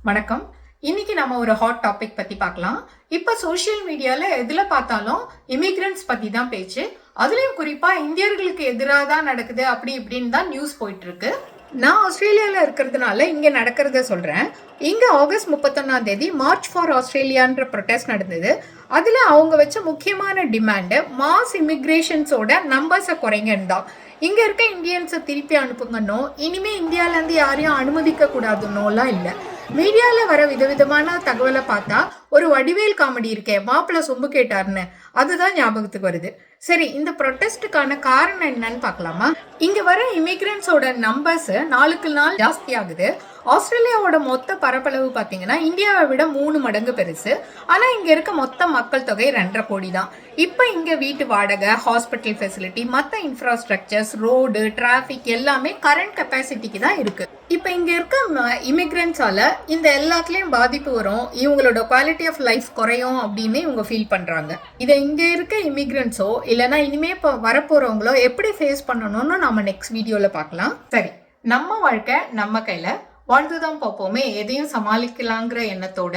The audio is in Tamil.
வணக்கம். இன்னைக்கு நம்ம ஒரு ஹாட் டாபிக் பத்தி பார்க்கலாம். இப்ப சோஷியல் மீடியால எதுல பார்த்தாலும் இமிகிரன்ட்ஸ் பத்தி தான் பேச்சு. அதுலயும் குறிப்பா இந்தியர்களுக்கு எதிராக தான் நடக்குது அப்படி இப்படின்னு தான் நியூஸ் போயிட்டு இருக்கு. நான் ஆஸ்திரேலியால இருக்கிறதுனால இங்க நடக்கிறத சொல்றேன். இங்க ஆகஸ்ட் 31ஆம் தேதி மார்ச் ஃபார் ஆஸ்திரேலியான்ற ப்ரொடெஸ்ட் நடந்தது. அதுல அவங்க வச்ச முக்கியமான டிமாண்ட் மாஸ் இமிகிரேஷன்ஸோட நம்பர்ஸை குறைங்கன்னு தான். இங்க இருக்க இந்தியன்ஸை திருப்பி அனுப்புங்கன்னோ, இனிமே இந்தியால இருந்து யாரையும் அனுமதிக்க கூடாதுன்னோலாம் இல்லை. மீடியால வர விதவிதமான தகவலை பார்த்தா ஒரு வடிவேல் காமெடி இருக்கே, மாப்பிள்ள சொம்பு கேட்டாருன்னு, அதுதான் ஞாபகத்துக்கு வருது. சரி, இந்த ப்ரொட்டஸ்டுக்கான காரணம் என்னன்னு பார்க்கலாமா? இங்க வர இமிகிரன்ஸோட நம்பர்ஸ் நாளுக்கு நாள் ஜாஸ்தி ஆகுது. ஆஸ்திரேலியாவோட மொத்த பரப்பளவு பார்த்தீங்கன்னா இந்தியாவை விட 3 மடங்கு பெருசு. ஆனா இங்க இருக்க மொத்த மக்கள் தொகை 2.5 கோடி தான். இப்ப இங்க வீட்டு வாடகை, ஹாஸ்பிட்டல் ஃபெசிலிட்டி, மற்ற இன்ஃப்ராஸ்ட்ரக்சர்ஸ், ரோடு, டிராஃபிக் எல்லாமே கரண்ட் கெப்பாசிட்டிக்கு தான் இருக்கு. இப்ப இங்க இருக்க இமிகிரன்ஸால இந்த எல்லாத்துலயும் பாதிப்பு வரும், இவங்களோட குவாலிட்டி ஆஃப் லைஃப் குறையும் அப்படின்னு இவங்க ஃபீல் பண்றாங்க. இதை இங்க இருக்க இமிகிரன்ஸோ இல்லைன்னா இனிமே இப்போ வரப்போறவங்களோ எப்படி ஃபேஸ் பண்ணணும்னு நாம நெக்ஸ்ட் வீடியோல பார்க்கலாம். சரி, நம்ம வாழ்க்கை நம்ம கையில, வாழ்ந்துதான் பார்ப்போமே, எதையும் சமாளிக்கலாங்கிற எண்ணத்தோட